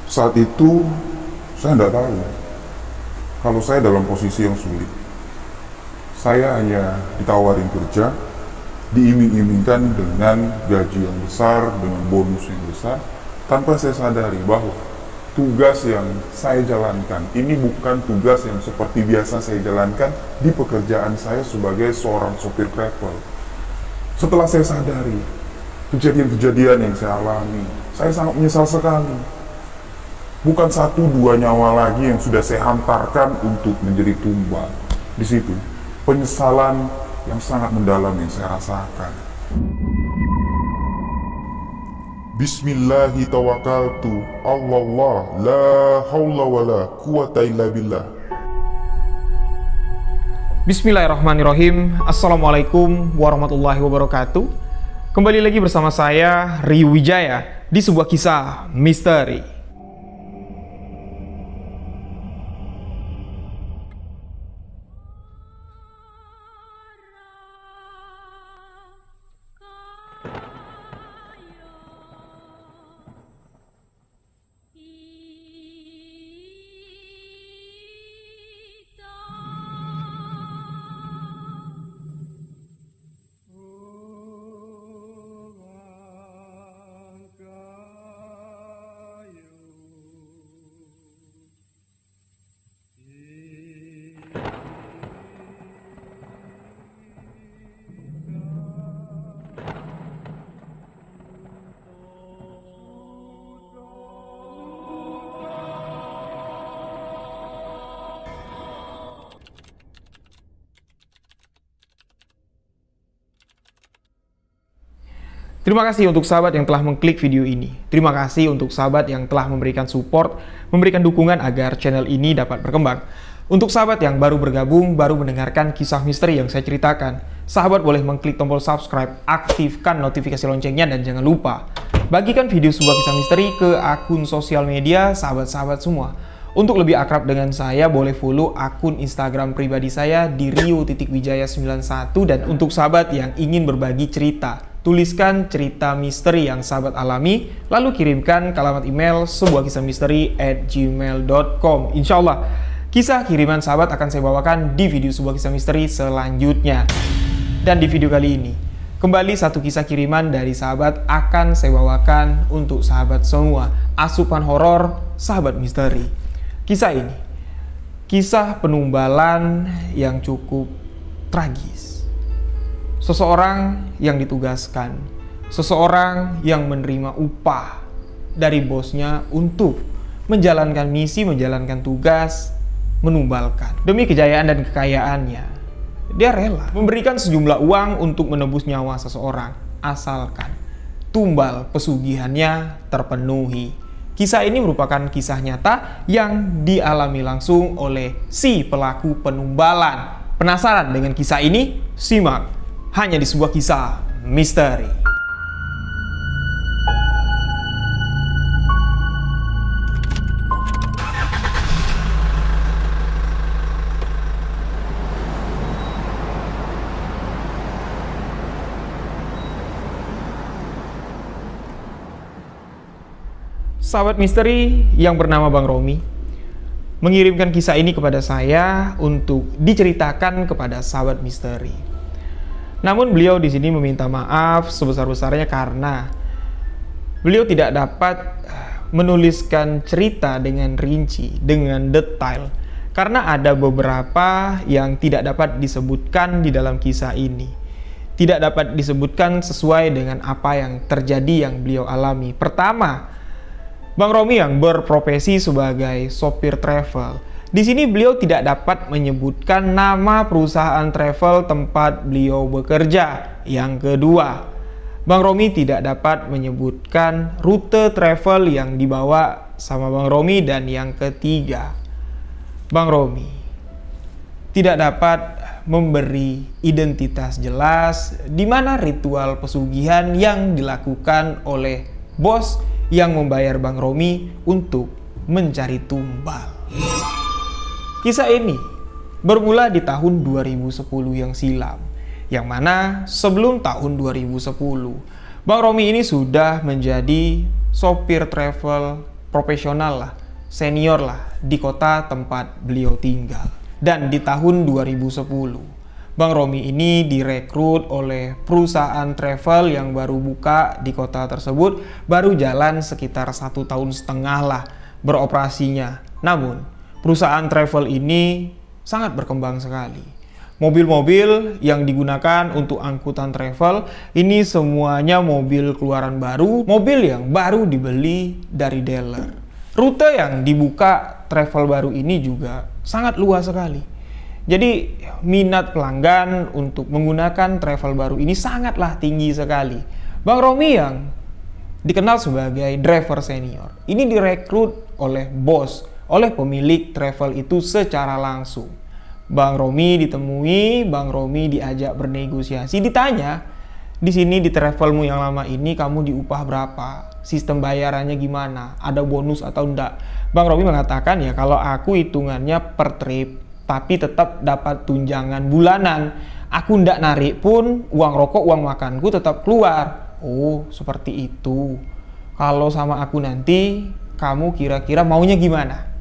Saat itu saya tidak tahu kalau saya dalam posisi yang sulit. Saya hanya ditawarin kerja, diiming-imingkan dengan gaji yang besar, dengan bonus yang besar, tanpa saya sadari bahwa tugas yang saya jalankan ini bukan tugas yang seperti biasa saya jalankan di pekerjaan saya sebagai seorang sopir travel. Setelah saya sadari kejadian-kejadian yang saya alami, saya sangat menyesal sekali. Bukan 1-2 nyawa lagi yang sudah saya hantarkan untuk menjadi tumbal. Di situ, penyesalan yang sangat mendalam yang saya rasakan. Bismillahi tawakkaltu, Allah la haula wala quwata illa billah. Bismillahirrahmanirrahim. Assalamualaikum warahmatullahi wabarakatuh. Kembali lagi bersama saya, Rio Wijaya, di sebuah kisah misteri. Terima kasih untuk sahabat yang telah mengklik video ini. Terima kasih untuk sahabat yang telah memberikan support, memberikan dukungan agar channel ini dapat berkembang. Untuk sahabat yang baru bergabung, baru mendengarkan kisah misteri yang saya ceritakan, sahabat boleh mengklik tombol subscribe, aktifkan notifikasi loncengnya, dan jangan lupa bagikan video sebuah kisah misteri ke akun sosial media sahabat-sahabat semua. Untuk lebih akrab dengan saya, boleh follow akun Instagram pribadi saya di rio.wijaya91. Dan untuk sahabat yang ingin berbagi cerita, tuliskan cerita misteri yang sahabat alami, lalu kirimkan ke alamat email sebuahkisahmisteri@gmail.com. Insya Allah, kisah kiriman sahabat akan saya bawakan di video sebuah kisah misteri selanjutnya. Dan di video kali ini, kembali satu kisah kiriman dari sahabat akan saya bawakan untuk sahabat semua. Asupan horor sahabat misteri. Kisah ini, kisah penumbalan yang cukup tragis. Seseorang yang ditugaskan, seseorang yang menerima upah dari bosnya untuk menjalankan misi, menjalankan tugas, menumbalkan. Demi kejayaan dan kekayaannya, dia rela memberikan sejumlah uang untuk menebus nyawa seseorang, asalkan tumbal pesugihannya terpenuhi. Kisah ini merupakan kisah nyata yang dialami langsung oleh si pelaku penumbalan. Penasaran dengan kisah ini? Simak hanya di sebuah kisah misteri. Sahabat misteri yang bernama Bang Romi mengirimkan kisah ini kepada saya untuk diceritakan kepada sahabat misteri. Namun beliau di sini meminta maaf sebesar-besarnya karena beliau tidak dapat menuliskan cerita dengan rinci, dengan detail, karena ada beberapa yang tidak dapat disebutkan di dalam kisah ini. Tidak dapat disebutkan sesuai dengan apa yang terjadi yang beliau alami. Pertama, Bang Romi yang berprofesi sebagai sopir travel. Di sini beliau tidak dapat menyebutkan nama perusahaan travel tempat beliau bekerja. Yang kedua, Bang Romi tidak dapat menyebutkan rute travel yang dibawa sama Bang Romi. Dan yang ketiga, Bang Romi tidak dapat memberi identitas jelas di mana ritual pesugihan yang dilakukan oleh bos yang membayar Bang Romi untuk mencari tumbal. Kisah ini bermula di tahun 2010 yang silam, yang mana sebelum tahun 2010 Bang Romi ini sudah menjadi sopir travel profesional lah, senior lah di kota tempat beliau tinggal. Dan di tahun 2010 Bang Romi ini direkrut oleh perusahaan travel yang baru buka di kota tersebut, baru jalan sekitar 1,5 tahun lah beroperasinya. Namun, perusahaan travel ini sangat berkembang sekali. Mobil-mobil yang digunakan untuk angkutan travel ini semuanya mobil keluaran baru, mobil yang baru dibeli dari dealer. Rute yang dibuka travel baru ini juga sangat luas sekali. Jadi minat pelanggan untuk menggunakan travel baru ini sangatlah tinggi sekali. Bang Romi yang dikenal sebagai driver senior ini direkrut oleh bos, oleh pemilik travel itu secara langsung. Bang Romi ditemui, Bang Romi diajak bernegosiasi, ditanya, di sini di travelmu yang lama ini kamu diupah berapa? Sistem bayarannya gimana? Ada bonus atau enggak? Bang Romi mengatakan ya kalau aku hitungannya per trip, tapi tetap dapat tunjangan bulanan. Aku ndak narik pun uang rokok, uang makanku tetap keluar. Oh, seperti itu. Kalau sama aku nanti, kamu kira-kira maunya gimana?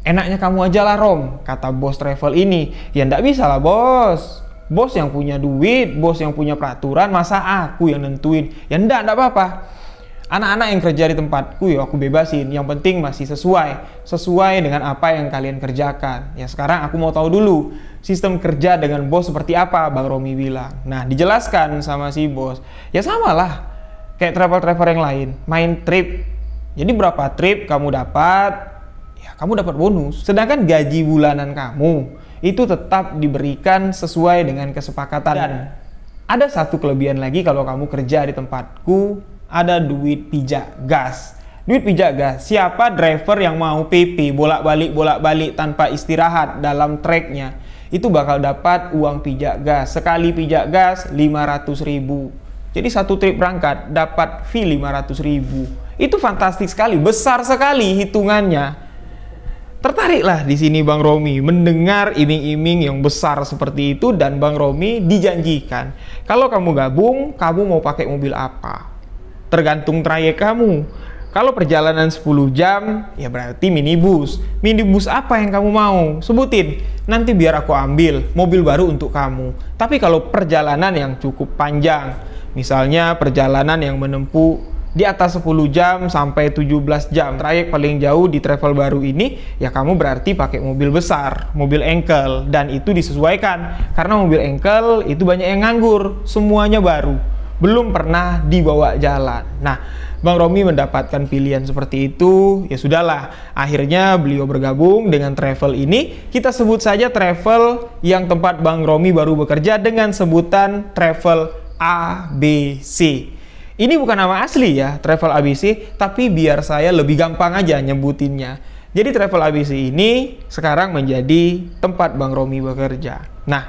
Enaknya kamu aja lah Rom, kata bos travel ini. Ya ndak bisa lah bos. Bos yang punya duit, bos yang punya peraturan, masa aku yang nentuin? Ya ndak apa-apa. Anak-anak yang kerja di tempatku ya aku bebasin, yang penting masih sesuai dengan apa yang kalian kerjakan. Ya sekarang aku mau tahu dulu sistem kerja dengan bos seperti apa, Bang Romi bilang. Nah dijelaskan sama si bos, ya samalah kayak travel-travel yang lain, main trip. Jadi berapa trip kamu dapat, ya kamu dapat bonus. Sedangkan gaji bulanan kamu itu tetap diberikan sesuai dengan kesepakatan. Dan ada satu kelebihan lagi kalau kamu kerja di tempatku, ada duit pijak gas. Duit pijak gas, siapa driver yang mau PP bolak-balik tanpa istirahat dalam treknya, itu bakal dapat uang pijak gas. Sekali pijak gas 500.000. Jadi satu trip berangkat dapat fee 500.000. Itu fantastik sekali, besar sekali hitungannya. Tertariklah di sini Bang Romi mendengar iming-iming yang besar seperti itu, dan Bang Romi dijanjikan kalau kamu gabung, kamu mau pakai mobil apa? Tergantung trayek kamu. Kalau perjalanan 10 jam, ya berarti minibus. Minibus apa yang kamu mau? Sebutin. Nanti biar aku ambil mobil baru untuk kamu. Tapi kalau perjalanan yang cukup panjang, misalnya perjalanan yang menempuh di atas 10 jam sampai 17 jam, trayek paling jauh di travel baru ini, ya kamu berarti pakai mobil besar, mobil engkel. Dan itu disesuaikan, karena mobil engkel itu banyak yang nganggur, semuanya baru, belum pernah dibawa jalan. Nah, Bang Romi mendapatkan pilihan seperti itu, ya sudahlah. Akhirnya beliau bergabung dengan travel ini. Kita sebut saja travel yang tempat Bang Romi baru bekerja dengan sebutan Travel ABC. Ini bukan nama asli ya, Travel ABC, tapi biar saya lebih gampang aja nyebutinnya. Jadi Travel ABC ini sekarang menjadi tempat Bang Romi bekerja. Nah,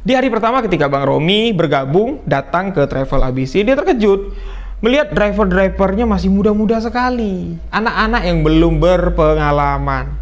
di hari pertama ketika Bang Romi bergabung datang ke Travel ABC, dia terkejut melihat driver-drivernya masih muda-muda sekali, anak-anak yang belum berpengalaman.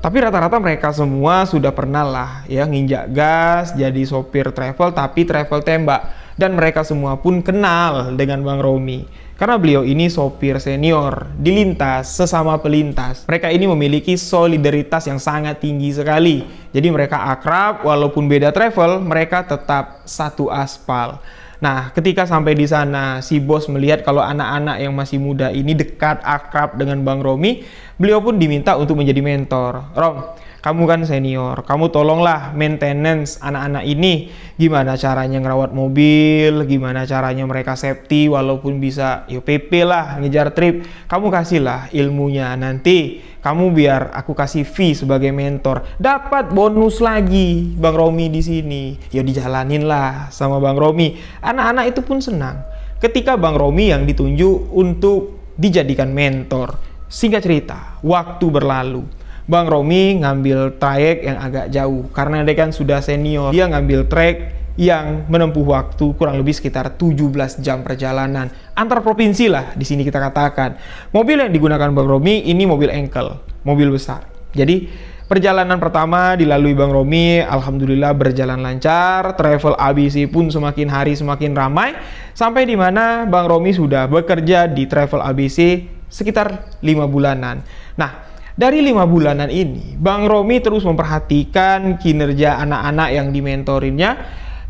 Tapi rata-rata mereka semua sudah pernah lah ya nginjak gas jadi sopir travel, tapi travel tembak. Dan mereka semua pun kenal dengan Bang Romi karena beliau ini sopir senior di lintas, sesama pelintas. Mereka ini memiliki solidaritas yang sangat tinggi sekali. Jadi mereka akrab, walaupun beda travel, mereka tetap satu aspal. Nah, ketika sampai di sana, si bos melihat kalau anak-anak yang masih muda ini dekat, akrab dengan Bang Romi, beliau pun diminta untuk menjadi mentor. Rom, kamu kan senior, kamu tolonglah maintenance anak-anak ini. Gimana caranya ngerawat mobil, gimana caranya mereka safety, walaupun bisa ya PP lah, ngejar trip. Kamu kasihlah ilmunya, nanti kamu biar aku kasih fee sebagai mentor. Dapat bonus lagi Bang Romi di sini. Ya dijalanin lah sama Bang Romi. Anak-anak itu pun senang ketika Bang Romi yang ditunjuk untuk dijadikan mentor. Singkat cerita, waktu berlalu. Bang Romi ngambil trayek yang agak jauh karena dia kan sudah senior. Dia ngambil trek yang menempuh waktu kurang lebih sekitar 17 jam perjalanan antar provinsi lah di sini kita katakan. Mobil yang digunakan Bang Romi ini mobil engkel, mobil besar. Jadi perjalanan pertama dilalui Bang Romi, alhamdulillah berjalan lancar. Travel ABC pun semakin hari semakin ramai sampai di mana Bang Romi sudah bekerja di Travel ABC sekitar 5 bulanan. Nah, dari 5 bulanan ini, Bang Romi terus memperhatikan kinerja anak-anak yang dimentorinnya,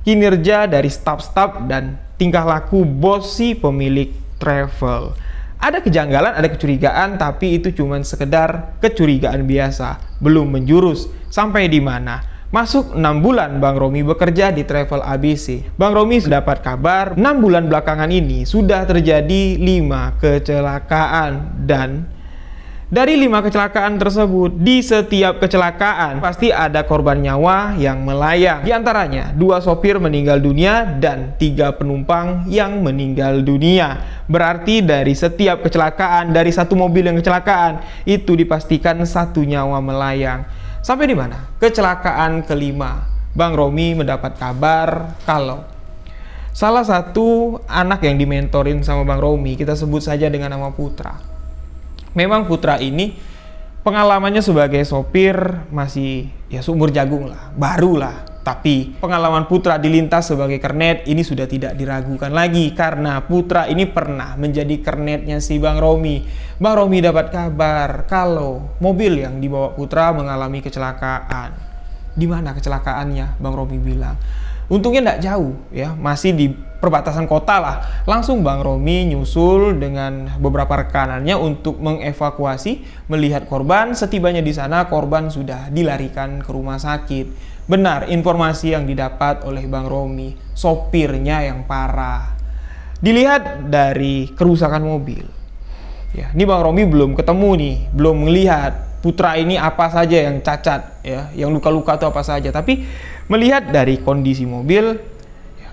kinerja dari staf-staf, dan tingkah laku bos si pemilik travel. Ada kejanggalan, ada kecurigaan, tapi itu cuma sekedar kecurigaan biasa, belum menjurus sampai di mana. Masuk 6 bulan Bang Romi bekerja di Travel ABC. Bang Romi dapat kabar 6 bulan belakangan ini sudah terjadi 5 kecelakaan, dan dari 5 kecelakaan tersebut, di setiap kecelakaan pasti ada korban nyawa yang melayang. Di antaranya 2 sopir meninggal dunia dan 3 penumpang yang meninggal dunia. Berarti dari setiap kecelakaan, dari satu mobil yang kecelakaan, itu dipastikan 1 nyawa melayang. Sampai di mana? Kecelakaan kelima, Bang Romi mendapat kabar kalau salah satu anak yang dimentorin sama Bang Romi, kita sebut saja dengan nama Putra. Memang Putra ini pengalamannya sebagai sopir masih ya seumur jagung lah, baru lah. Tapi pengalaman Putra dilintas sebagai kernet ini sudah tidak diragukan lagi, karena Putra ini pernah menjadi kernetnya si Bang Romi. Bang Romi dapat kabar kalau mobil yang dibawa Putra mengalami kecelakaan. Di mana kecelakaannya? Bang Romi bilang, untungnya tidak jauh ya, masih di perbatasan kota lah. Langsung Bang Romi nyusul dengan beberapa rekanannya untuk mengevakuasi, melihat korban. Setibanya di sana, korban sudah dilarikan ke rumah sakit. Benar informasi yang didapat oleh Bang Romi, sopirnya yang parah. Dilihat dari kerusakan mobil. Ya, ini Bang Romi belum ketemu nih, belum melihat Putra ini apa saja yang cacat ya, yang luka-luka atau apa saja. Tapi melihat dari kondisi mobil,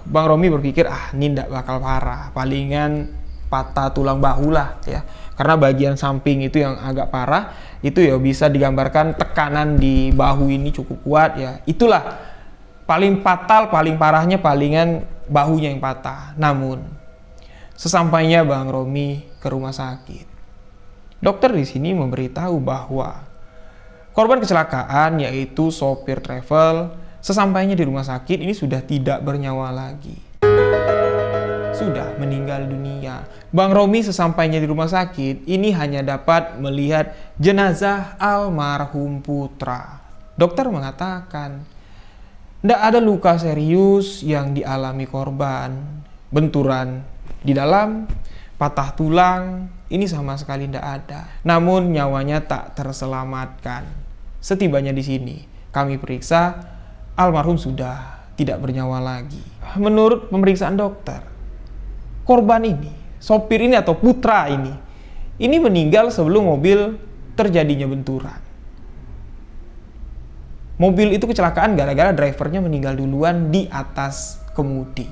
Bang Romi berpikir, ini tidak bakal parah, palingan patah tulang bahu lah ya. Karena bagian samping itu yang agak parah, itu ya bisa digambarkan tekanan di bahu ini cukup kuat ya. Itulah paling fatal, paling parahnya palingan bahunya yang patah. Namun, sesampainya Bang Romi ke rumah sakit, dokter di sini memberitahu bahwa korban kecelakaan yaitu sopir travel, sesampainya di rumah sakit ini sudah tidak bernyawa lagi. Sudah meninggal dunia. Bang Romi sesampainya di rumah sakit ini hanya dapat melihat jenazah almarhum Putra. Dokter mengatakan tidak ada luka serius yang dialami korban. Benturan di dalam, patah tulang, ini sama sekali tidak ada. Namun nyawanya tak terselamatkan. Setibanya di sini, kami periksa, almarhum sudah tidak bernyawa lagi. Menurut pemeriksaan dokter, korban ini, sopir ini atau Putra ini meninggal sebelum mobil terjadinya benturan. Mobil itu kecelakaan gara-gara drivernya meninggal duluan di atas kemudi.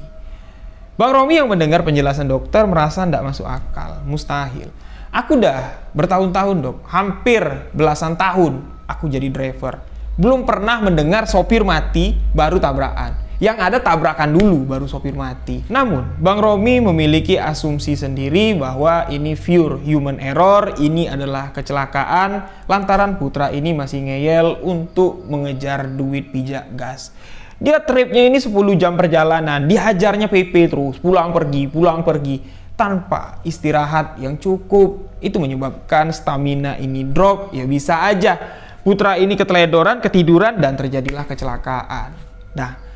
Bang Romi yang mendengar penjelasan dokter merasa tidak masuk akal, mustahil. Aku udah bertahun-tahun dok, hampir belasan tahun aku jadi driver. Belum pernah mendengar sopir mati baru tabrakan. Yang ada tabrakan dulu baru sopir mati. Namun, Bang Romi memiliki asumsi sendiri bahwa ini pure human error, ini adalah kecelakaan lantaran Putra ini masih ngeyel untuk mengejar duit pijak gas. Dia tripnya ini 10 jam perjalanan, dihajarnya PP terus, pulang pergi, tanpa istirahat yang cukup. Itu menyebabkan stamina ini drop, ya bisa aja Putra ini keteledoran, ketiduran, dan terjadilah kecelakaan. Nah,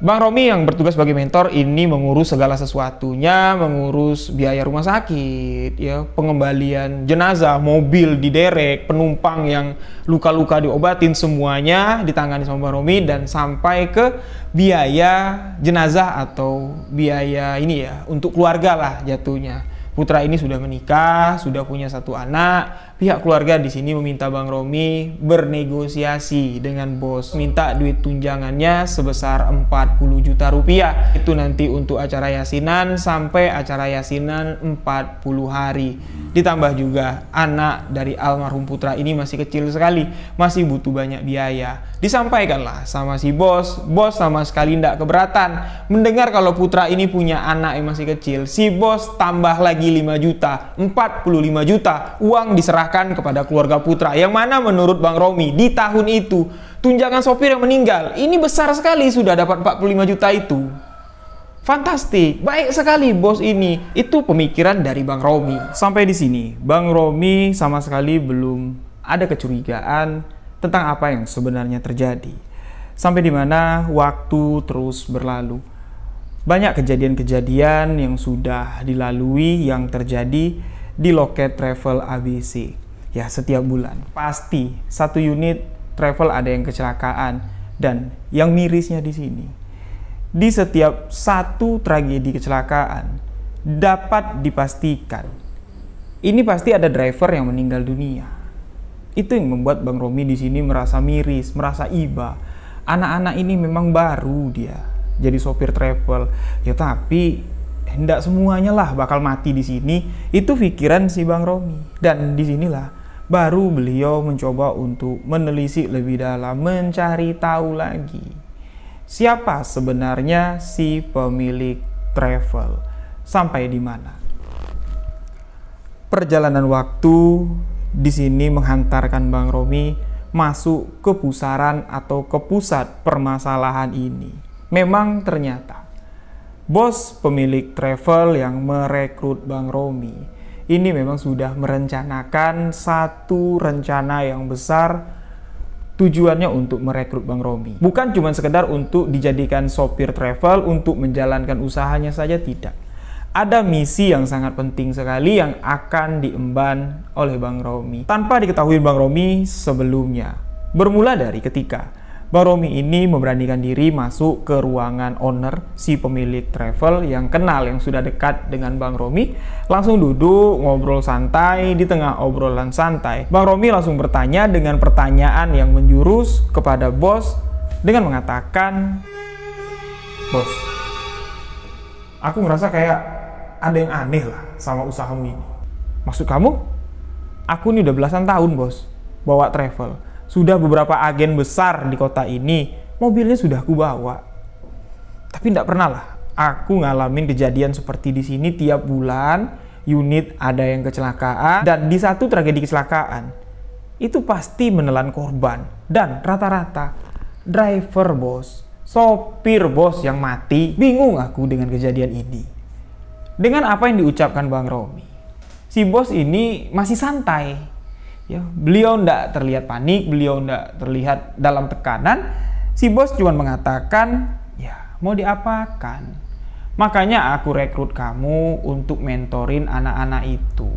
Bang Romi yang bertugas sebagai mentor ini mengurus segala sesuatunya, mengurus biaya rumah sakit, ya, pengembalian jenazah, mobil diderek, penumpang yang luka-luka diobatin, semuanya ditangani sama Bang Romi, dan sampai ke biaya jenazah atau biaya ini ya untuk keluarga lah jatuhnya. Putra ini sudah menikah, sudah punya 1 anak. Pihak keluarga di sini meminta Bang Romi bernegosiasi dengan bos, minta duit tunjangannya sebesar 40 juta rupiah. Itu nanti untuk acara yasinan sampai acara yasinan 40 hari. Ditambah juga anak dari almarhum Putra ini masih kecil sekali, masih butuh banyak biaya. Disampaikanlah sama si bos sama sekali tidak keberatan. Mendengar kalau Putra ini punya anak yang masih kecil, si bos tambah lagi 5 juta, 45 juta uang diserahkan kepada keluarga Putra. Yang mana menurut Bang Romi di tahun itu tunjangan sopir yang meninggal ini besar sekali, sudah dapat 45 juta itu. Fantastik, baik sekali bos ini. Itu pemikiran dari Bang Romi. Sampai di sini, Bang Romi sama sekali belum ada kecurigaan tentang apa yang sebenarnya terjadi. Sampai di mana waktu terus berlalu. Banyak kejadian-kejadian yang sudah dilalui yang terjadi di loket travel ABC. Ya, setiap bulan pasti satu unit travel ada yang kecelakaan, dan yang mirisnya di sini, di setiap satu tragedi kecelakaan dapat dipastikan ini pasti ada driver yang meninggal dunia. Itu yang membuat Bang Romi di sini merasa miris, merasa iba. Anak-anak ini memang baru dia jadi sopir travel, ya tapi hendak semuanya lah bakal mati di sini. Itu pikiran si Bang Romi, dan disinilah baru beliau mencoba untuk menelisik lebih dalam, mencari tahu lagi siapa sebenarnya si pemilik travel, sampai di mana. Perjalanan waktu di sini menghantarkan Bang Romi masuk ke pusaran atau ke pusat permasalahan ini. Memang ternyata bos pemilik travel yang merekrut Bang Romi ini memang sudah merencanakan satu rencana yang besar, tujuannya untuk merekrut Bang Romi. Bukan cuma sekedar untuk dijadikan sopir travel untuk menjalankan usahanya saja, tidak. Ada misi yang sangat penting sekali yang akan diemban oleh Bang Romi tanpa diketahui Bang Romi sebelumnya. Bermula dari ketika Bang Romi ini memberanikan diri masuk ke ruangan owner, si pemilik travel yang kenal, yang sudah dekat dengan Bang Romi. Langsung duduk, ngobrol santai. Di tengah obrolan santai, Bang Romi langsung bertanya dengan pertanyaan yang menjurus kepada bos dengan mengatakan, "Bos, aku ngerasa kayak ada yang aneh lah sama usahamu ini." "Maksud kamu?" "Aku ini udah belasan tahun bos bawa travel. Sudah beberapa agen besar di kota ini, mobilnya sudah aku bawa. Tapi tidak pernah lah aku ngalamin kejadian seperti di sini. Tiap bulan unit ada yang kecelakaan, dan di satu tragedi kecelakaan itu pasti menelan korban. Dan rata-rata driver bos, sopir bos yang mati." Bingung aku dengan kejadian ini. Dengan apa yang diucapkan Bang Romi, si bos ini masih santai. Ya, beliau tidak terlihat panik, beliau tidak terlihat dalam tekanan. Si bos cuma mengatakan, "Ya, mau diapakan? Makanya aku rekrut kamu untuk mentorin anak-anak itu.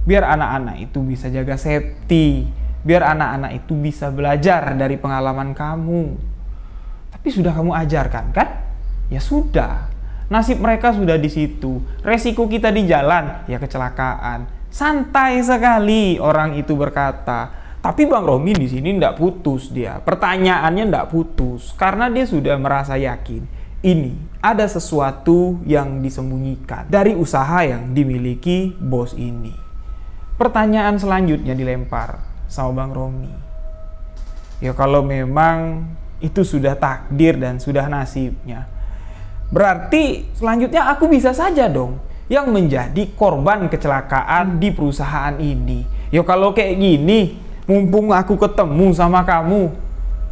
Biar anak-anak itu bisa jaga safety, biar anak-anak itu bisa belajar dari pengalaman kamu. Tapi sudah kamu ajarkan kan? Ya sudah. Nasib mereka sudah di situ. Resiko kita di jalan, ya kecelakaan." Santai sekali orang itu berkata. Tapi Bang Romi di sini tidak putus dia. Pertanyaannya tidak putus karena dia sudah merasa yakin ini ada sesuatu yang disembunyikan dari usaha yang dimiliki bos ini. Pertanyaan selanjutnya dilempar sama Bang Romi. Ya kalau memang itu sudah takdir dan sudah nasibnya, berarti selanjutnya aku bisa saja dong yang menjadi korban kecelakaan di perusahaan ini. Ya kalau kayak gini, mumpung aku ketemu sama kamu,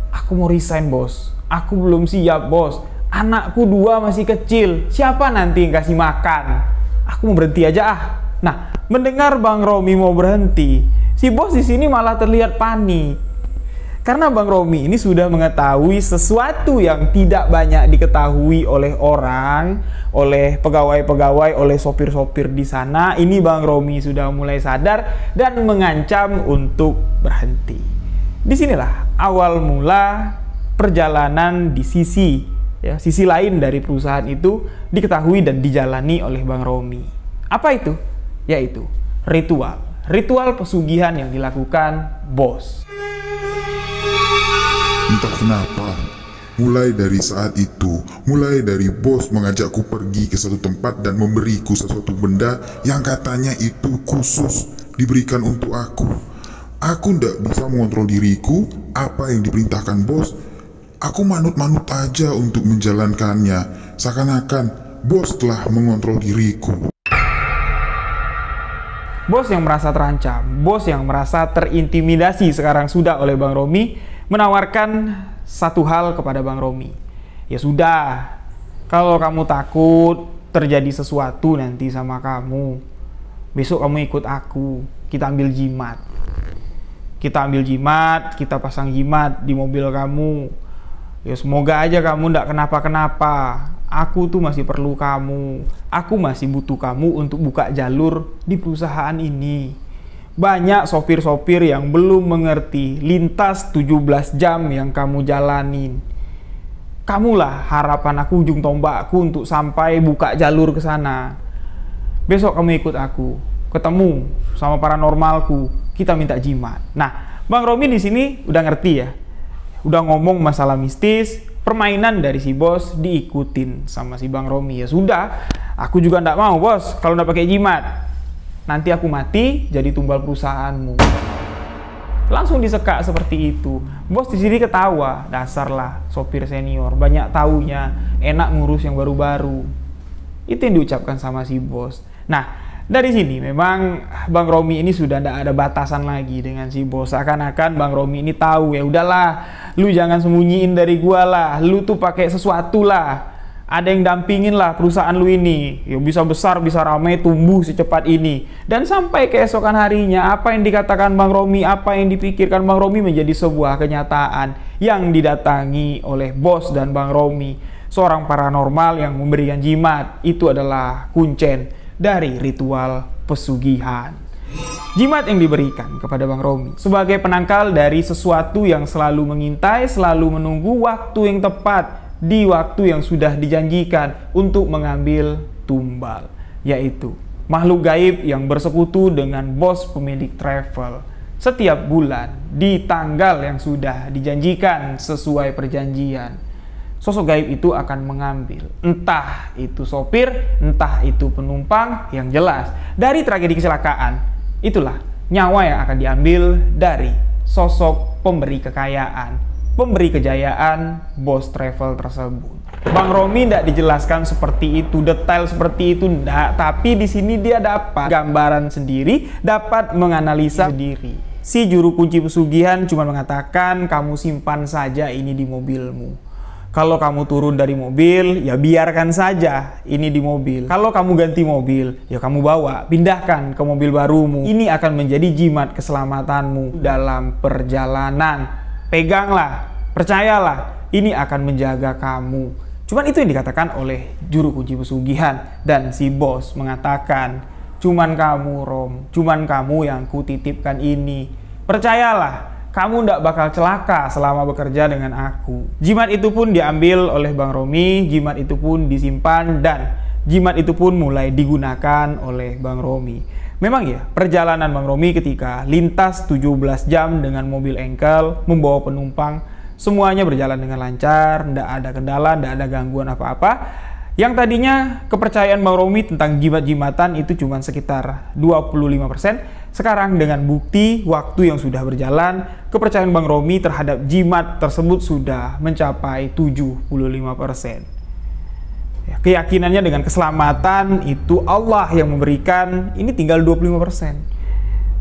aku mau resign bos. Aku belum siap bos. Anakku 2 masih kecil. Siapa nanti yang kasih makan? Aku mau berhenti aja ah. Nah, mendengar Bang Romi mau berhenti, si bos di sini malah terlihat panik. Karena Bang Romi ini sudah mengetahui sesuatu yang tidak banyak diketahui oleh orang, oleh pegawai-pegawai, oleh sopir-sopir di sana. Ini Bang Romi sudah mulai sadar dan mengancam untuk berhenti. Disinilah awal mula perjalanan di sisi lain dari perusahaan itu diketahui dan dijalani oleh Bang Romi. Apa itu? Yaitu ritual pesugihan yang dilakukan bos. Entah kenapa, mulai dari saat itu, mulai dari bos mengajakku pergi ke satu tempat dan memberiku sesuatu benda yang katanya itu khusus diberikan untuk aku. Aku tidak bisa mengontrol diriku, apa yang diperintahkan bos, aku manut-manut aja untuk menjalankannya, seakan-akan bos telah mengontrol diriku. Bos yang merasa terancam, bos yang merasa terintimidasi sekarang sudah oleh Bang Romi, menawarkan satu hal kepada Bang Romi. Ya sudah, Kalau kamu takut terjadi sesuatu nanti sama kamu, besok kamu ikut aku, kita ambil jimat. Kita ambil jimat, kita pasang jimat di mobil kamu. Ya semoga aja kamu ndak kenapa-kenapa. Aku tuh masih perlu kamu. Aku masih butuh kamu untuk buka jalur di perusahaan ini. Banyak sopir-sopir yang belum mengerti lintas 17 jam yang kamu jalanin. Kamulah harapan aku, ujung tombakku untuk sampai buka jalur ke sana. Besok kamu ikut aku, ketemu sama paranormalku, kita minta jimat. Nah, Bang Romi di sini udah ngerti ya. Udah ngomong masalah mistis, permainan dari si bos diikutin sama si Bang Romi. Ya sudah, aku juga ndak mau bos kalau ndak pakai jimat. Nanti aku mati jadi tumbal perusahaanmu. Langsung disekak seperti itu. Bos di sini ketawa, dasarlah sopir senior, banyak taunya, enak ngurus yang baru-baru. Itu yang diucapkan sama si bos. Nah, dari sini memang Bang Romi ini sudah tidak ada batasan lagi dengan si bos. Seakan-akan Bang Romi ini tahu, ya udahlah, lu jangan sembunyiin dari gua lah, lu tuh pakai sesuatu lah. Ada yang dampingin lah perusahaan lu ini, ya bisa besar, bisa ramai, tumbuh secepat ini. Dan sampai keesokan harinya, apa yang dikatakan Bang Romi, apa yang dipikirkan Bang Romi menjadi sebuah kenyataan yang didatangi oleh bos dan Bang Romi. Seorang paranormal yang memberikan jimat, itu adalah kuncen dari ritual pesugihan. Jimat yang diberikan kepada Bang Romi sebagai penangkal dari sesuatu yang selalu mengintai, selalu menunggu waktu yang tepat, di waktu yang sudah dijanjikan untuk mengambil tumbal, yaitu makhluk gaib yang bersekutu dengan bos pemilik travel setiap bulan di tanggal yang sudah dijanjikan sesuai perjanjian. Sosok gaib itu akan mengambil, entah itu sopir, entah itu penumpang, yang jelas dari tragedi kecelakaan itulah nyawa yang akan diambil dari sosok pemberi kekayaan, pemberi kejayaan bos travel tersebut. Bang Romi tidak dijelaskan seperti itu, detail seperti itu enggak, tapi di sini dia dapat gambaran sendiri, dapat menganalisa sendiri. Si juru kunci pesugihan cuma mengatakan, kamu simpan saja ini di mobilmu. Kalau kamu turun dari mobil, ya biarkan saja ini di mobil. Kalau kamu ganti mobil, ya kamu bawa, pindahkan ke mobil barumu. Ini akan menjadi jimat keselamatanmu dalam perjalanan. Peganglah, percayalah, ini akan menjaga kamu. Cuman itu yang dikatakan oleh juru kunci pesugihan. Dan si bos mengatakan, cuman kamu Rom, cuman kamu yang kutitipkan ini. Percayalah, kamu ndak bakal celaka selama bekerja dengan aku. Jimat itu pun diambil oleh Bang Romi, jimat itu pun disimpan, dan jimat itu pun mulai digunakan oleh Bang Romi. Memang ya, perjalanan Bang Romi ketika lintas 17 jam dengan mobil engkel, membawa penumpang, semuanya berjalan dengan lancar, tidak ada kendala, tidak ada gangguan apa-apa. Yang tadinya kepercayaan Bang Romi tentang jimat-jimatan itu cuma sekitar 25%. Sekarang dengan bukti waktu yang sudah berjalan, kepercayaan Bang Romi terhadap jimat tersebut sudah mencapai 75%. Ya, keyakinannya dengan keselamatan itu Allah yang memberikan, ini tinggal 25%.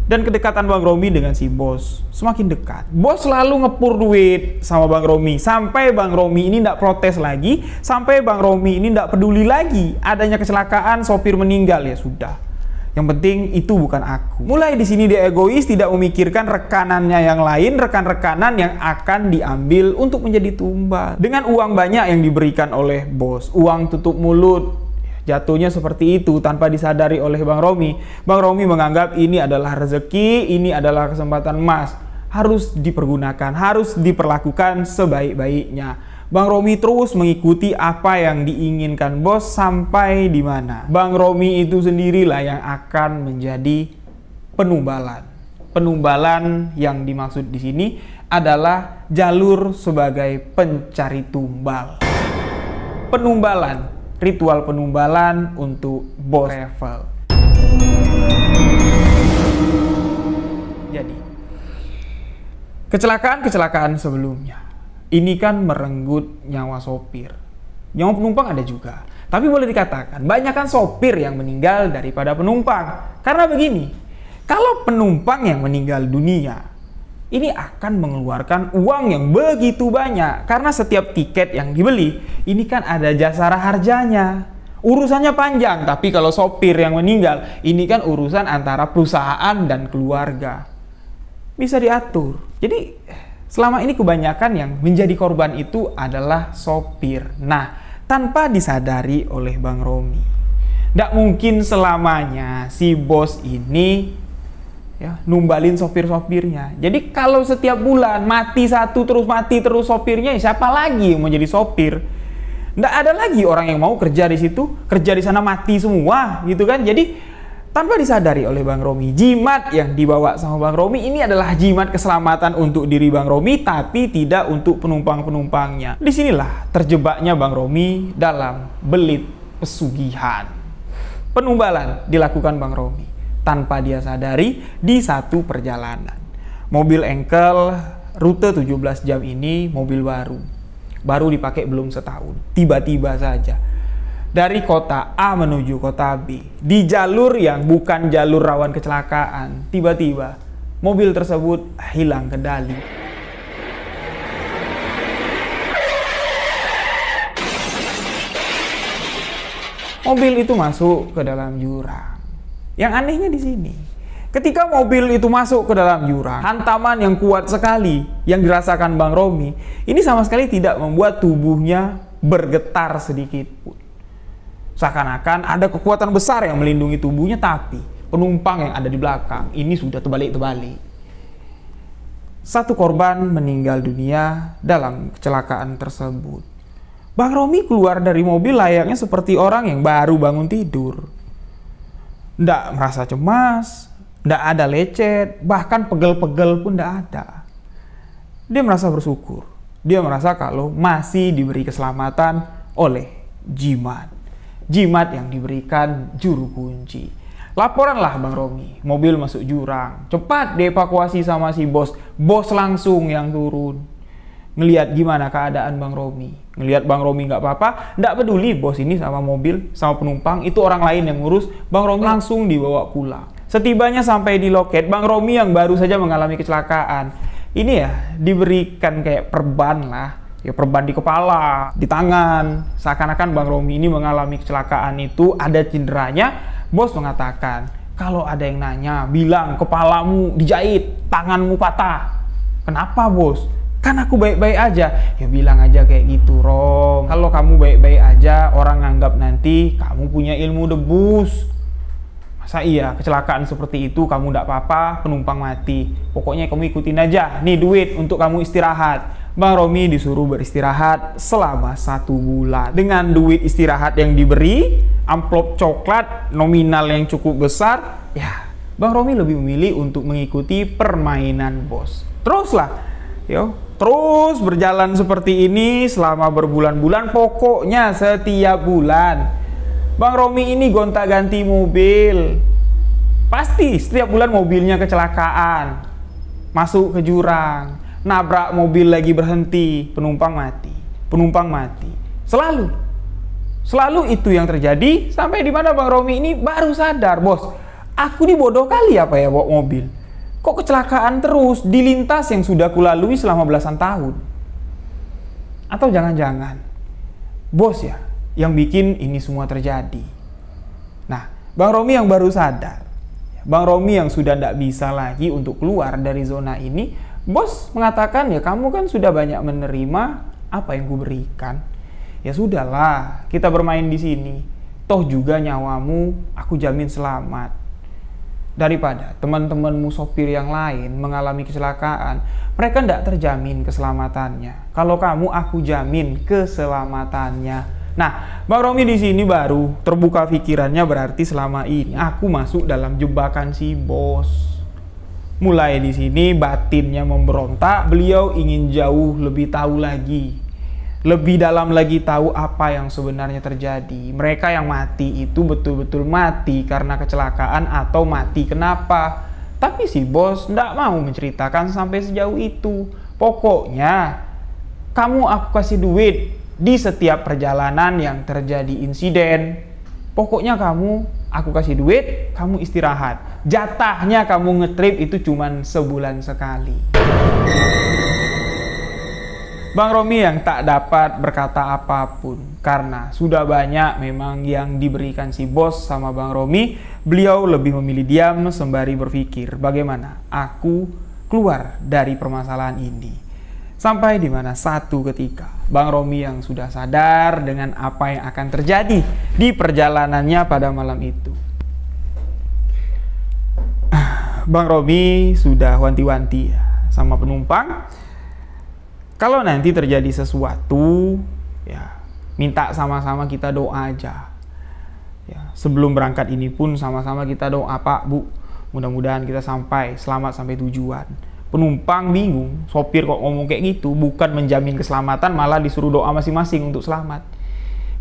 Dan kedekatan Bang Romi dengan si bos semakin dekat. Bos selalu ngepur duit sama Bang Romi, sampai Bang Romi ini tidak protes lagi, sampai Bang Romi ini tidak peduli lagi adanya kecelakaan, sopir meninggal, ya sudah. Yang penting itu bukan aku. Mulai di sini dia egois, tidak memikirkan rekanannya yang lain, rekan-rekanan yang akan diambil untuk menjadi tumbal. Dengan uang banyak yang diberikan oleh bos, uang tutup mulut, jatuhnya seperti itu tanpa disadari oleh Bang Romi. Bang Romi menganggap ini adalah rezeki, ini adalah kesempatan emas. Harus dipergunakan, harus diperlakukan sebaik-baiknya. Bang Romi terus mengikuti apa yang diinginkan bos sampai di mana. Bang Romi itu sendirilah yang akan menjadi penumbalan. Penumbalan yang dimaksud di sini adalah jalur sebagai pencari tumbal. Penumbalan, ritual penumbalan untuk bos travel. Jadi, kecelakaan-kecelakaan sebelumnya ini kan merenggut nyawa sopir. Nyawa penumpang ada juga. Tapi boleh dikatakan, banyak kan sopir yang meninggal daripada penumpang. Karena begini, kalau penumpang yang meninggal dunia, ini akan mengeluarkan uang yang begitu banyak. Karena setiap tiket yang dibeli, ini kan ada jasara harjanya. Urusannya panjang, tapi kalau sopir yang meninggal, ini kan urusan antara perusahaan dan keluarga. Bisa diatur. Jadi, selama ini kebanyakan yang menjadi korban itu adalah sopir. Nah, tanpa disadari oleh Bang Romi. Nggak mungkin selamanya si bos ini ya, numbalin sopir-sopirnya. Jadi kalau setiap bulan mati satu mati terus sopirnya, ya siapa lagi yang mau jadi sopir? Nggak ada lagi orang yang mau kerja di situ, kerja di sana mati semua, gitu kan? Jadi tanpa disadari oleh Bang Romi, jimat yang dibawa sama Bang Romi ini adalah jimat keselamatan untuk diri Bang Romi, tapi tidak untuk penumpang-penumpangnya. Disinilah terjebaknya Bang Romi dalam belit pesugihan. Penumbalan dilakukan Bang Romi tanpa dia sadari di satu perjalanan. Mobil engkel rute 17 jam ini mobil baru dipakai belum setahun. Tiba-tiba saja dari kota A menuju kota B di jalur yang bukan jalur rawan kecelakaan, tiba-tiba mobil tersebut hilang kendali. Mobil itu masuk ke dalam jurang. Yang anehnya di sini, ketika mobil itu masuk ke dalam jurang, hantaman yang kuat sekali yang dirasakan Bang Romi, ini sama sekali tidak membuat tubuhnya bergetar sedikit pun. Seakan-akan ada kekuatan besar yang melindungi tubuhnya, tapi penumpang yang ada di belakang ini sudah terbalik-terbalik. Satu korban meninggal dunia dalam kecelakaan tersebut. Bang Romi keluar dari mobil layaknya seperti orang yang baru bangun tidur. Nggak merasa cemas, nggak ada lecet, bahkan pegel-pegel pun nggak ada. Dia merasa bersyukur. Dia merasa kalau masih diberi keselamatan oleh jimat. Jimat yang diberikan juru kunci. Laporanlah Bang Romi, mobil masuk jurang. Cepat dievakuasi sama si bos. Bos langsung yang turun. Ngelihat gimana keadaan Bang Romi. Ngelihat Bang Romi nggak apa-apa, nggak peduli bos ini sama mobil, sama penumpang, itu orang lain yang ngurus. Bang Romi langsung dibawa pulang. Setibanya sampai di loket, Bang Romi yang baru saja mengalami kecelakaan, ini ya diberikan kayak perban lah, ya perban di kepala, di tangan. Seakan-akan Bang Romi ini mengalami kecelakaan itu ada cederanya. Bos mengatakan, kalau ada yang nanya, bilang kepalamu dijahit, tanganmu patah. Kenapa bos? Kan aku baik-baik aja. Ya bilang aja kayak gitu, Rom. Kalau kamu baik-baik aja, orang nganggap nanti kamu punya ilmu debus. Masa iya kecelakaan seperti itu kamu nggak apa-apa, penumpang mati. Pokoknya kamu ikutin aja. Nih duit untuk kamu istirahat. Bang Romi disuruh beristirahat selama 1 bulan. Dengan duit istirahat yang diberi, amplop coklat nominal yang cukup besar, ya Bang Romi lebih memilih untuk mengikuti permainan bos. Terus berjalan seperti ini selama berbulan-bulan. Pokoknya setiap bulan Bang Romi ini gonta-ganti mobil. Pasti setiap bulan mobilnya kecelakaan, masuk ke jurang, nabrak mobil lagi berhenti, penumpang mati. Selalu itu yang terjadi. Sampai di mana Bang Romi ini baru sadar, bos, aku ini bodoh kali apa ya bawa mobil. Kok kecelakaan terus di lintas yang sudah kulalui selama belasan tahun? Atau jangan-jangan bos ya yang bikin ini semua terjadi? Nah, Bang Romi yang baru sadar, Bang Romi yang sudah tidak bisa lagi untuk keluar dari zona ini, bos mengatakan, ya kamu kan sudah banyak menerima apa yang kuberikan. Ya sudahlah, kita bermain di sini. Toh juga nyawamu aku jamin selamat. Daripada teman-temanmu sopir yang lain mengalami kecelakaan, mereka tidak terjamin keselamatannya. Kalau kamu, aku jamin keselamatannya. Nah, Bang Romi di sini baru terbuka pikirannya, berarti selama ini aku masuk dalam jebakan si bos. Mulai di sini batinnya memberontak, beliau ingin jauh lebih tahu lagi. Lebih dalam lagi tahu apa yang sebenarnya terjadi. Mereka yang mati itu betul-betul mati karena kecelakaan atau mati kenapa. Tapi si bos tidak mau menceritakan sampai sejauh itu. Pokoknya kamu aku kasih duit di setiap perjalanan yang terjadi insiden. Pokoknya kamu aku kasih duit, kamu istirahat. jatahnya kamu ngetrip itu cuman sebulan sekali. Bang Romi yang tak dapat berkata apapun karena sudah banyak memang yang diberikan si bos sama Bang Romi. Beliau lebih memilih diam sembari berpikir bagaimana aku keluar dari permasalahan ini. Sampai di mana satu ketika Bang Romi yang sudah sadar dengan apa yang akan terjadi di perjalanannya pada malam itu. Bang Romi sudah wanti-wanti sama penumpang, kalau nanti terjadi sesuatu, ya minta sama-sama kita doa aja. Ya, sebelum berangkat ini pun sama-sama kita doa, Pak, Bu, mudah-mudahan kita sampai selamat sampai tujuan. Penumpang bingung, sopir kok ngomong kayak gitu, bukan menjamin keselamatan, malah disuruh doa masing-masing untuk selamat.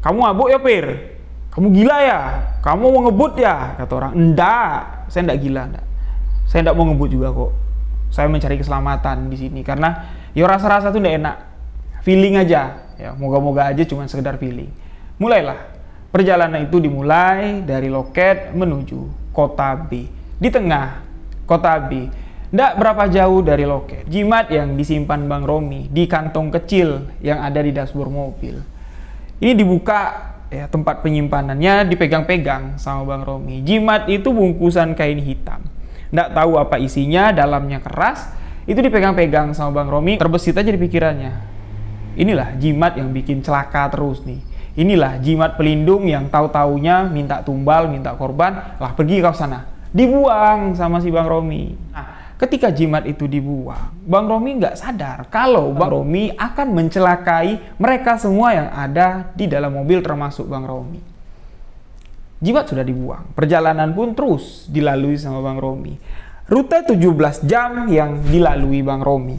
Kamu mabuk ya, Pir? Kamu gila ya? Kamu mau ngebut ya? Kata orang. Enggak, saya enggak gila, enggak. Saya enggak mau ngebut juga kok. Saya mencari keselamatan di sini karena ya rasa-rasa tuh enggak enak. Feeling aja, ya moga-moga aja cuma sekedar feeling. Mulailah. Perjalanan itu dimulai dari loket menuju kota B. Di tengah kota B, tidak berapa jauh dari loket, jimat yang disimpan Bang Romi di kantong kecil yang ada di dashboard mobil. Ini dibuka, ya tempat penyimpanannya dipegang-pegang sama Bang Romi. Jimat itu bungkusan kain hitam. Tidak tahu apa isinya, dalamnya keras. Itu dipegang-pegang sama Bang Romi, terbesit aja di pikirannya. Inilah jimat yang bikin celaka terus nih. Inilah jimat pelindung yang tahu-taunya minta tumbal, minta korban, lah pergi kau sana. Dibuang sama si Bang Romi. Nah, ketika jimat itu dibuang, Bang Romi nggak sadar kalau Bang Romi akan mencelakai mereka semua yang ada di dalam mobil termasuk Bang Romi. Jimat sudah dibuang, perjalanan pun terus dilalui sama Bang Romi. Rute 17 jam yang dilalui Bang Romi.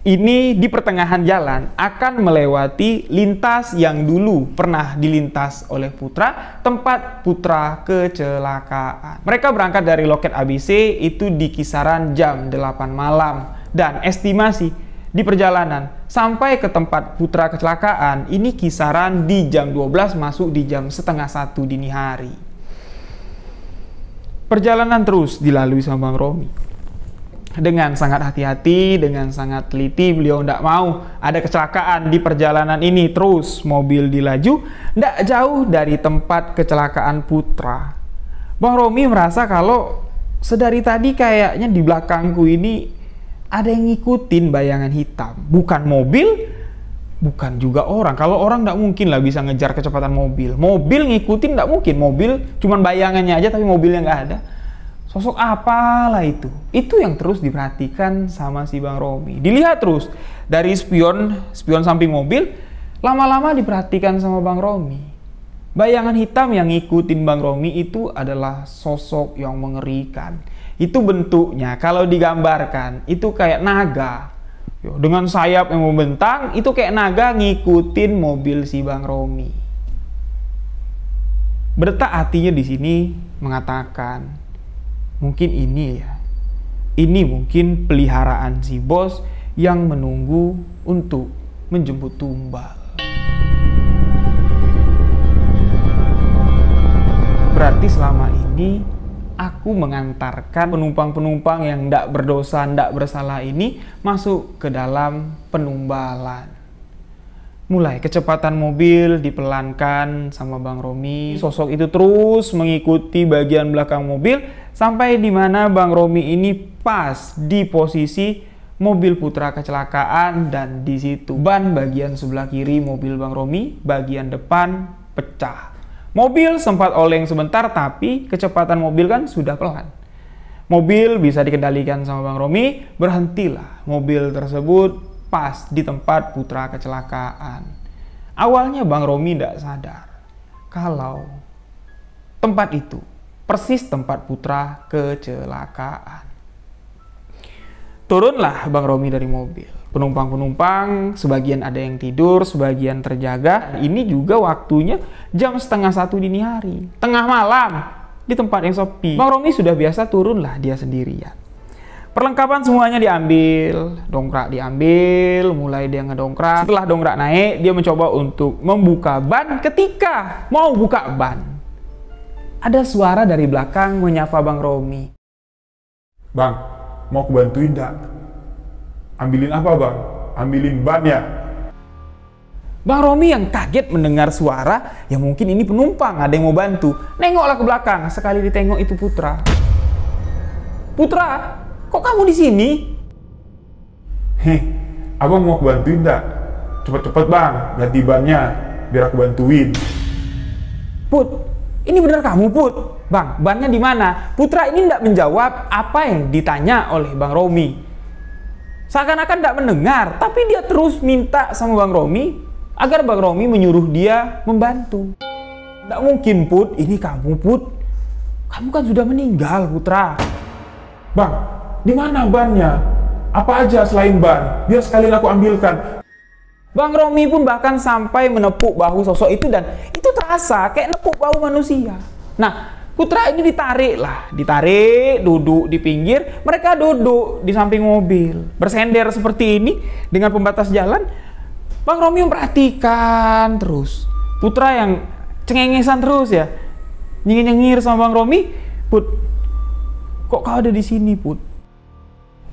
Ini di pertengahan jalan akan melewati lintas yang dulu pernah dilintas oleh Putra, tempat Putra kecelakaan. Mereka berangkat dari loket ABC itu di kisaran jam 8 malam. Dan estimasi di perjalanan sampai ke tempat Putra kecelakaan ini kisaran di jam 12 masuk di jam setengah 1 dini hari. Perjalanan terus dilalui sama Bang Romi. Dengan sangat hati-hati, dengan sangat teliti, beliau tidak mau ada kecelakaan di perjalanan ini. Terus mobil dilaju, tidak jauh dari tempat kecelakaan Putra. Bang Romi merasa kalau sedari tadi kayaknya di belakangku ini ada yang ngikutin bayangan hitam. Bukan mobil, bukan juga orang. Kalau orang tidak mungkin lah bisa ngejar kecepatan mobil. Mobil ngikutin tidak mungkin. Mobil cuman bayangannya aja tapi mobilnya nggak ada. Sosok apalah itu? Itu yang terus diperhatikan sama si Bang Romi. Dilihat terus dari spion samping mobil, lama-lama diperhatikan sama Bang Romi. Bayangan hitam yang ngikutin Bang Romi itu adalah sosok yang mengerikan. Itu bentuknya kalau digambarkan itu kayak naga. Dengan sayap yang membentang, itu kayak naga ngikutin mobil si Bang Romi. Berdetak hatinya di sini mengatakan, mungkin ini ya, ini mungkin peliharaan si bos yang menunggu untuk menjemput tumbal. Berarti selama ini aku mengantarkan penumpang-penumpang yang tidak berdosa, tidak bersalah ini masuk ke dalam penumbalan. Mulai kecepatan mobil dipelankan sama Bang Romi. Sosok itu terus mengikuti bagian belakang mobil sampai di mana Bang Romi ini pas di posisi mobil Putra kecelakaan, dan di situ ban bagian sebelah kiri mobil Bang Romi bagian depan pecah. Mobil sempat oleng sebentar tapi kecepatan mobil kan sudah pelan. Mobil bisa dikendalikan sama Bang Romi, berhentilah mobil tersebut pas di tempat Putra kecelakaan. Awalnya Bang Romi tidak sadar kalau tempat itu persis tempat Putra kecelakaan. Turunlah Bang Romi dari mobil. Penumpang-penumpang sebagian ada yang tidur, sebagian terjaga. Ini juga waktunya jam setengah 1 dini hari, tengah malam, di tempat yang sepi. Bang Romi sudah biasa turunlah dia sendirian. Perlengkapan semuanya diambil, dongkrak diambil, mulai dia ngedongkrak. Setelah dongkrak naik, dia mencoba untuk membuka ban. Ketika mau buka ban, ada suara dari belakang menyapa Bang Romi. Bang, mau aku bantuin nggak? Ambilin apa bang? Ambilin ban ya? Bang Romi yang kaget mendengar suara, ya mungkin ini penumpang, ada yang mau bantu. Nengoklah ke belakang, sekali ditengok itu Putra. Putra, kok kamu di sini? Heh, abang mau aku bantuin nggak? Cepet-cepet bang, ganti bannya, biar aku bantuin. Put, ini benar kamu Put? Bang, bannya di mana? Putra ini tidak menjawab apa yang ditanya oleh Bang Romi. Seakan-akan tidak mendengar, tapi dia terus minta sama Bang Romi agar Bang Romi menyuruh dia membantu. Tidak mungkin Put, ini kamu Put. Kamu kan sudah meninggal Putra. Bang, di mana bannya? Apa aja selain ban? Biar sekalian aku ambilkan. Bang Romi pun bahkan sampai menepuk bahu sosok itu dan itu terasa kayak nepuk bahu manusia. Nah, Putra ini ditarik, duduk di pinggir. Mereka duduk di samping mobil, bersender seperti ini dengan pembatas jalan. Bang Romi memperhatikan terus. Putra yang cengengesan terus ya, nyengir-nyengir sama Bang Romi. Put, kok kau ada di sini Put?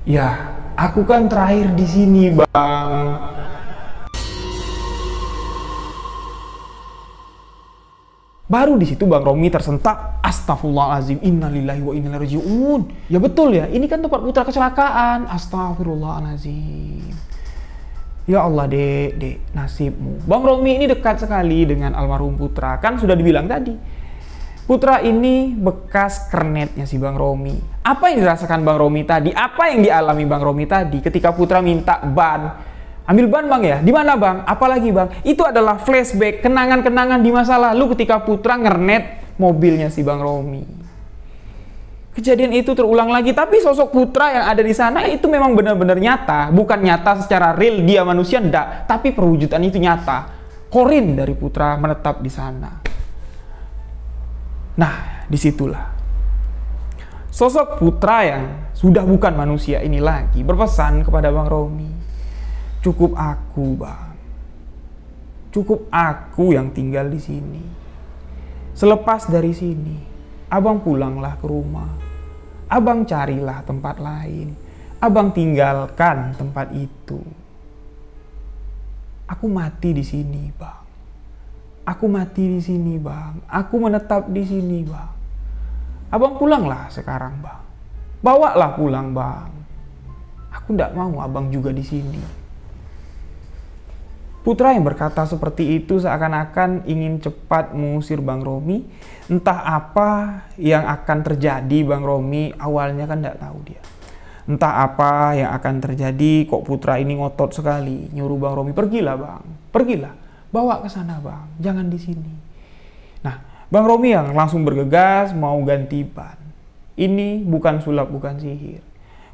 Ya, aku kan terakhir di sini Bang. Baru di situ Bang Romi tersentak, astagfirullahaladzim, innalillahi wa inna ilaihi raji'un. Ya betul ya, ini kan tempat Putra kecelakaan. Astagfirullahaladzim. Ya Allah dek, nasibmu. Bang Romi ini dekat sekali dengan almarhum Putra. Kan sudah dibilang tadi, Putra ini bekas kernetnya si Bang Romi. Apa yang dirasakan Bang Romi tadi? Apa yang dialami Bang Romi tadi ketika Putra minta ban? Ambil ban bang ya? Di mana bang? Apalagi bang? Itu adalah flashback, kenangan-kenangan di masa lalu ketika Putra ngernet mobilnya si Bang Romi. Kejadian itu terulang lagi, tapi sosok Putra yang ada di sana itu memang benar-benar nyata. Bukan nyata secara real dia manusia, enggak. Tapi perwujudan itu nyata. Korin dari Putra menetap di sana. Nah, disitulah sosok Putra yang sudah bukan manusia ini lagi berpesan kepada Bang Romi. Cukup aku bang. Cukup aku yang tinggal di sini. Selepas dari sini, abang pulanglah ke rumah. Abang carilah tempat lain. Abang tinggalkan tempat itu. Aku mati di sini, bang. Aku mati di sini, bang. Aku menetap di sini, bang. Abang pulanglah sekarang, bang. Bawalah pulang, bang. Aku tidak mau abang juga di sini. Putra yang berkata seperti itu seakan-akan ingin cepat mengusir Bang Romi. Entah apa yang akan terjadi Bang Romi, awalnya kan tidak tahu dia. Entah apa yang akan terjadi, kok Putra ini ngotot sekali. Nyuruh Bang Romi, pergilah bang, pergilah. Bawa ke sana bang, jangan di sini. Nah, Bang Romi yang langsung bergegas mau ganti ban. Ini bukan sulap, bukan sihir.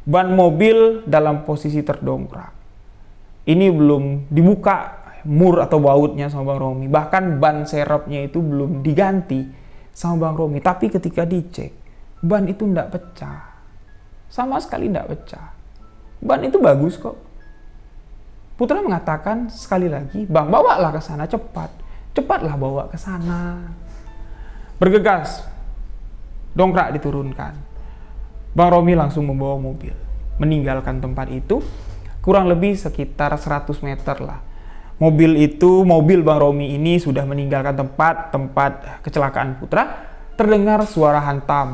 Ban mobil dalam posisi terdongkrak. Ini belum dibuka mur atau bautnya sama Bang Romi. Bahkan ban serepnya itu belum diganti sama Bang Romi. Tapi ketika dicek, ban itu tidak pecah. Sama sekali tidak pecah. Ban itu bagus kok. Putra mengatakan sekali lagi, bang bawalah ke sana cepat. Cepatlah bawa ke sana. Bergegas, dongkrak diturunkan. Bang Romi langsung membawa mobil. Meninggalkan tempat itu, kurang lebih sekitar 100 meter lah. Mobil Bang Romi ini sudah meninggalkan tempat kecelakaan Putra. Terdengar suara hantam.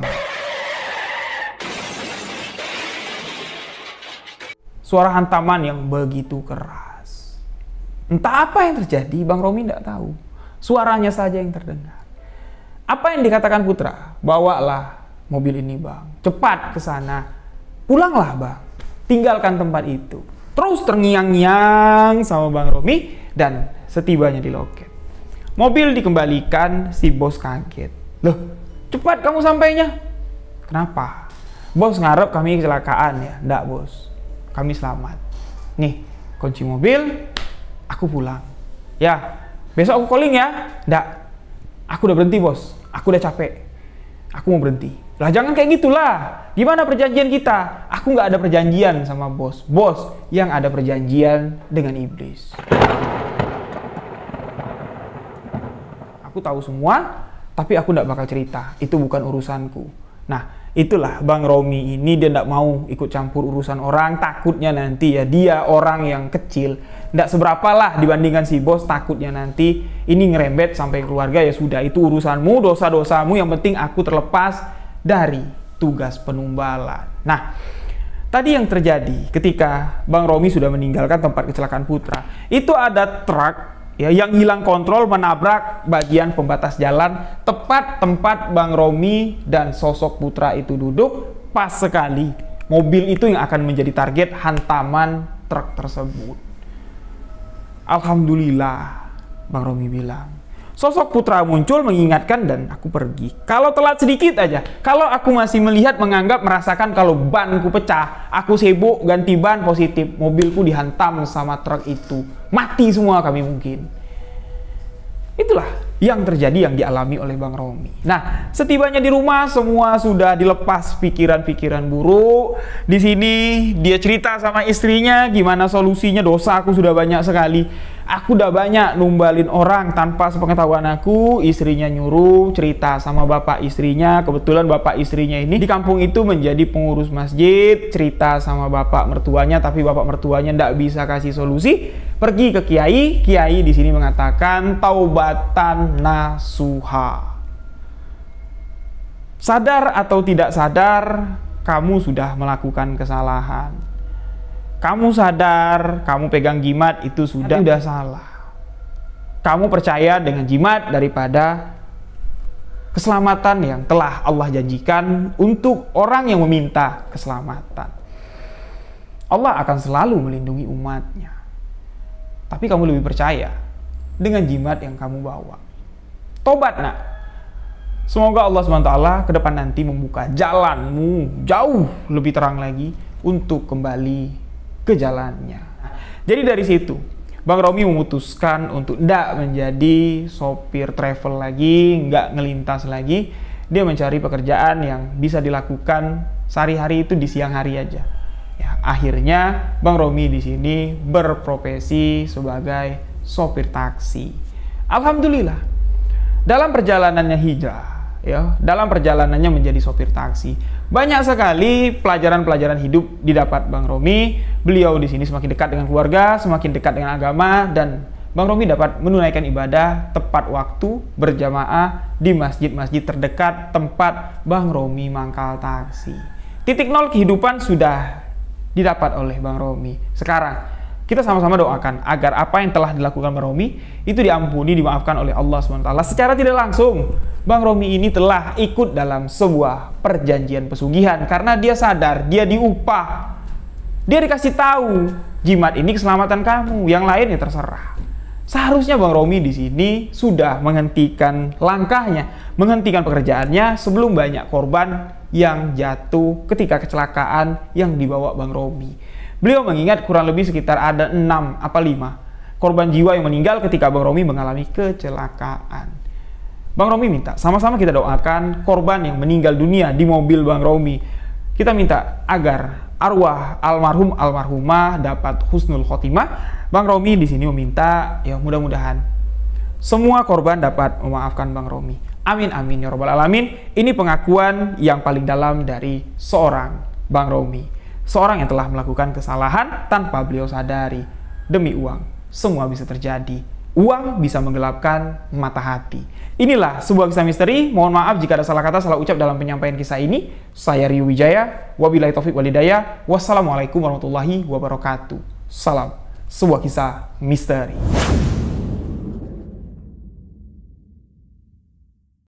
Suara hantaman yang begitu keras. Entah apa yang terjadi, Bang Romi tidak tahu. Suaranya saja yang terdengar. Apa yang dikatakan Putra? Bawalah mobil ini bang. Cepat ke sana. Pulanglah bang. Tinggalkan tempat itu. Terus terngiang-ngiang sama Bang Romi dan setibanya di loket. Mobil dikembalikan, si bos kaget. Loh, cepat kamu sampainya. Kenapa? Bos ngarep kami kecelakaan ya? Nggak bos, kami selamat. Nih, kunci mobil, aku pulang. Ya, besok aku calling ya? Nggak, aku udah berhenti bos, aku udah capek. Aku mau berhenti. Lah jangan kayak gitulah. Gimana perjanjian kita? Aku nggak ada perjanjian sama bos. Bos yang ada perjanjian dengan iblis. Aku tahu semua, tapi aku nggak bakal cerita. Itu bukan urusanku. Nah, itulah Bang Romi ini, dia tidak mau ikut campur urusan orang, takutnya nanti ya dia orang yang kecil, tidak seberapa lah dibandingkan si bos, takutnya nanti ini ngerembet sampai keluarga. Ya sudah, itu urusanmu, dosa-dosamu, yang penting aku terlepas dari tugas penumbalan. Nah, tadi yang terjadi ketika Bang Romi sudah meninggalkan tempat kecelakaan Putra, itu ada truk ya yang hilang kontrol menabrak bagian pembatas jalan tepat tempat Bang Romi dan sosok Putra itu duduk. Pas sekali mobil itu yang akan menjadi target hantaman truk tersebut. Alhamdulillah, Bang Romi bilang, sosok Putra muncul mengingatkan dan aku pergi. Kalau telat sedikit aja, kalau aku masih melihat, menganggap, merasakan kalau banku pecah, aku sibuk ganti ban positif, mobilku dihantam sama truk itu, mati semua kami mungkin. Itulah yang terjadi, yang dialami oleh Bang Romi. Nah, setibanya di rumah semua sudah dilepas pikiran-pikiran buruk. Di sini dia cerita sama istrinya gimana solusinya, dosa aku sudah banyak sekali. Aku udah banyak numbalin orang tanpa sepengetahuan aku. Istrinya nyuruh cerita sama bapak istrinya. Kebetulan bapak istrinya ini di kampung itu menjadi pengurus masjid. Cerita sama bapak mertuanya, tapi bapak mertuanya ndak bisa kasih solusi. Pergi ke kiai. Kiai di sini mengatakan taubatan nasuha. Sadar atau tidak sadar, kamu sudah melakukan kesalahan. Kamu sadar, kamu pegang jimat itu sudah salah. Kamu percaya dengan jimat daripada keselamatan yang telah Allah janjikan untuk orang yang meminta keselamatan. Allah akan selalu melindungi umatnya. Tapi kamu lebih percaya dengan jimat yang kamu bawa. Tobat nak. Semoga Allah SWT ke depan nanti membuka jalanmu jauh lebih terang lagi untuk kembali ke jalannya. Jadi dari situ Bang Romi memutuskan untuk tidak menjadi sopir travel lagi, nggak ngelintas lagi. Dia mencari pekerjaan yang bisa dilakukan sehari-hari itu di siang hari aja. Ya, akhirnya Bang Romi di sini berprofesi sebagai sopir taksi. Alhamdulillah, dalam perjalanannya hijrah, ya, dalam perjalanannya menjadi sopir taksi, banyak sekali pelajaran-pelajaran hidup didapat Bang Romi. Beliau di sini semakin dekat dengan keluarga, semakin dekat dengan agama, dan Bang Romi dapat menunaikan ibadah tepat waktu berjamaah di masjid-masjid terdekat tempat Bang Romi mangkal taksi. Titik nol kehidupan sudah didapat oleh Bang Romi. Sekarang kita sama-sama doakan agar apa yang telah dilakukan Bang Romi itu diampuni, dimaafkan oleh Allah SWT. Secara tidak langsung, Bang Romi ini telah ikut dalam sebuah perjanjian pesugihan karena dia sadar, dia diupah. Dia dikasih tahu, jimat ini keselamatan kamu, yang lain ya terserah. Seharusnya Bang Romi di sini sudah menghentikan langkahnya, menghentikan pekerjaannya sebelum banyak korban yang jatuh ketika kecelakaan yang dibawa Bang Romi. Beliau mengingat kurang lebih sekitar ada 6 apa 5 korban jiwa yang meninggal ketika Bang Romi mengalami kecelakaan. Bang Romi minta sama-sama kita doakan korban yang meninggal dunia di mobil Bang Romi. Kita minta agar arwah almarhum almarhumah dapat husnul khotimah. Bang Romi di sini meminta ya mudah-mudahan semua korban dapat memaafkan Bang Romi. Amin amin ya robbal alamin. Ini pengakuan yang paling dalam dari seorang Bang Romi. Seorang yang telah melakukan kesalahan tanpa beliau sadari. Demi uang, semua bisa terjadi. Uang bisa menggelapkan mata hati. Inilah sebuah kisah misteri. Mohon maaf jika ada salah kata, salah ucap dalam penyampaian kisah ini. Saya Rio Wijaya. Wabillahi taufiq walhidayah. Wassalamualaikum warahmatullahi wabarakatuh. Salam. Sebuah kisah misteri.